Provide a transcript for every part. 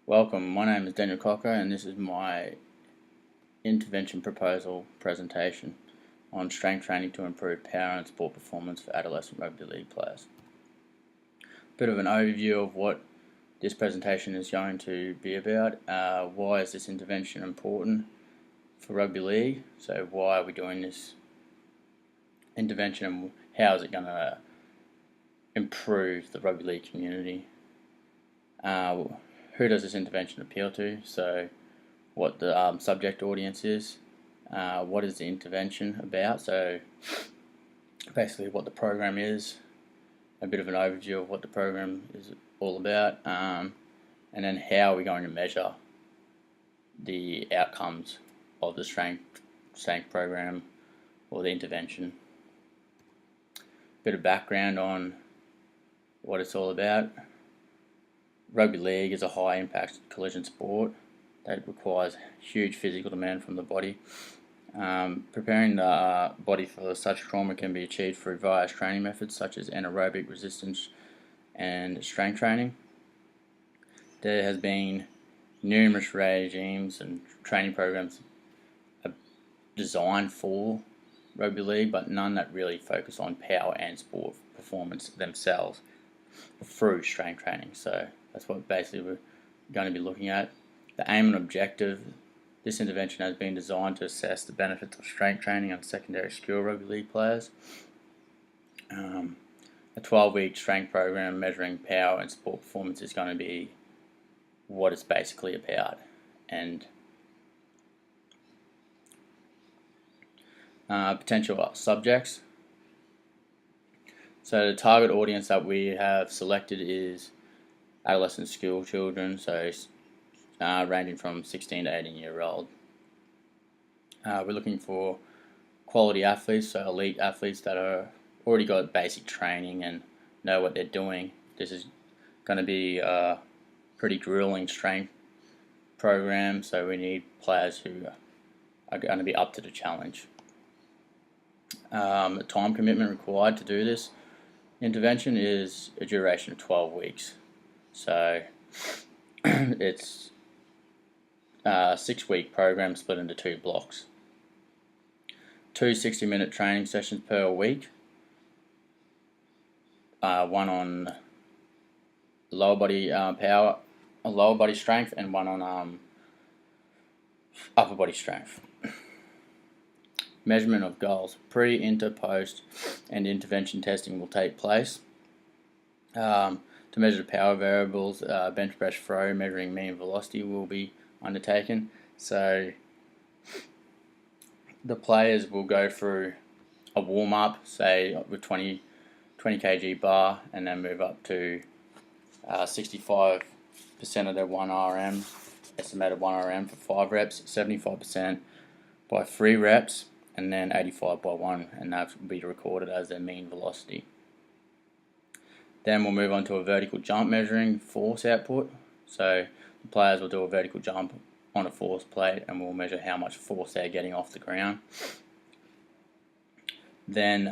Welcome, my name is Daniel Cocker and this is my intervention proposal presentation on strength training to improve power and sport performance for adolescent rugby league players. Bit of an overview of what this presentation is going to be about. Why is this intervention important for rugby league? So why are we doing this intervention and how is it going to improve the rugby league community? Who does this intervention appeal to? So what the subject audience is, what is the intervention about, so basically what the program is, a bit of an overview of what the program is all about, and then how are we going to measure the outcomes of the strength program or the intervention. Bit of background on what it's all about. Rugby league is a high impact collision sport that requires huge physical demand from the body. Preparing the body for such trauma can be achieved through various training methods such as anaerobic resistance and strength training. There has been numerous regimes and training programs designed for rugby league, but none that really focus on power and sport performance themselves through strength training. So that's what basically we're going to be looking at. The aim and objective: this intervention has been designed to assess the benefits of strength training on secondary skill rugby league players. A 12-week strength program measuring power and sport performance is going to be what it's basically about. And potential subjects. So the target audience that we have selected is adolescent school children, so ranging from 16 to 18-year-old. We're looking for quality athletes, so elite athletes that are already got basic training and know what they're doing. This is going to be a pretty grueling strength program, so we need players who are going to be up to the challenge. The time commitment required to do this intervention is a duration of 12 weeks. So it's a 6-week program split into 2 blocks. 2 60-minute training sessions per week. One on lower body power, lower body strength, and one on upper body strength. Measurement of goals. Pre, inter, post, and intervention testing will take place. To measure the power variables, bench press throw measuring mean velocity will be undertaken. So the players will go through a warm-up, say with 20 kg bar, and then move up to 65% of their 1 RM, estimated 1 RM for 5 reps, 75% by 3 reps, and then 85 by 1, and that will be recorded as their mean velocity. Then we'll move on to a vertical jump measuring force output. So the players will do a vertical jump on a force plate and we'll measure how much force they're getting off the ground. Then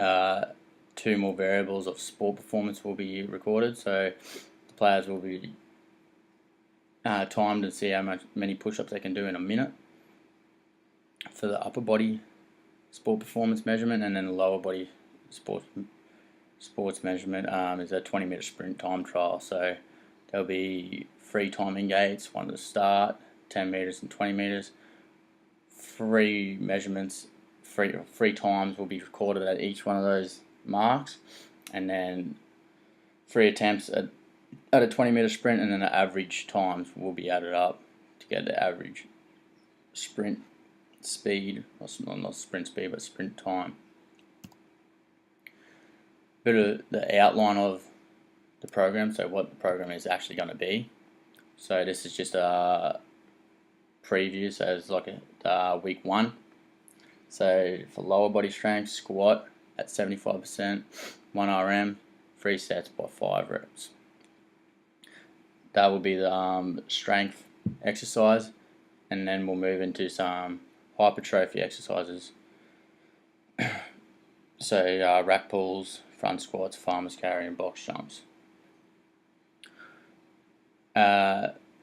2 more variables of sport performance will be recorded. So the players will be timed to see how many push-ups they can do in a minute for the upper body sport performance measurement, and then the lower body sports measurement is a 20-meter sprint time trial. So there'll be 3 timing gates, one at the start, 10 meters and 20 meters. 3 measurements, 3 times will be recorded at each one of those marks, and then 3 attempts at a 20-meter sprint, and then the average times will be added up to get the average sprint speed, not sprint speed, but sprint time. Bit of the outline of the program, so what the program is actually going to be. So this is just a preview, so it's like a week 1. So for lower body strength, squat at 75%, 1 RM, 3 sets by 5 reps. That will be the strength exercise, and then we'll move into some hypertrophy exercises. So rack pulls, front squats, farmer's carry, and box jumps.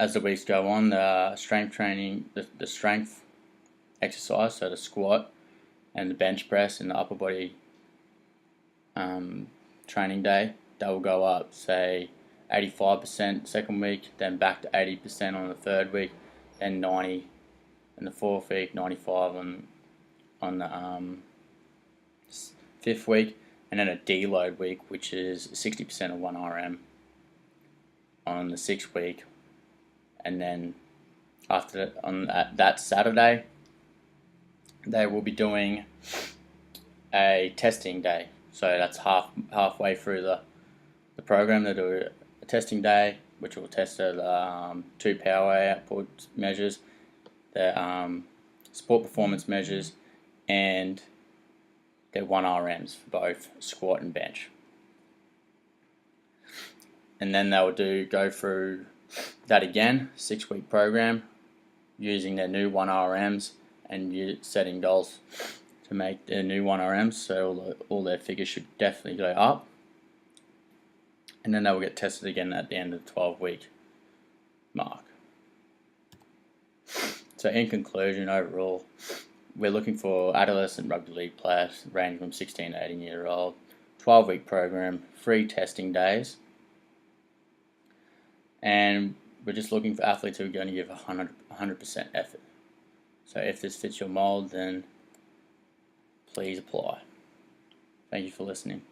as the weeks go on, the strength training, the strength exercise, so the squat and the bench press and the upper body training day, that will go up, say 85% second week, then back to 80% on the third week, then 90 in the fourth week, 95 on the fifth week, and then a deload week, which is 60% of 1 RM on the sixth week, and then after that, on that Saturday, they will be doing a testing day. So that's halfway through the program. They do a testing day, which will test the 2 power output measures, the sport performance measures, and their 1 RMs for both squat and bench. And then they will go through that again, 6-week program, using their new 1 RMs and setting goals to make their new 1 RMs, so all their figures should definitely go up. And then they will get tested again at the end of the 12-week mark. So in conclusion, overall, we're looking for adolescent rugby league players ranging from 16 to 18 year old, 12-week program, 3 testing days, and we're just looking for athletes who are going to give 100% effort. So if this fits your mold, then please apply. Thank you for listening.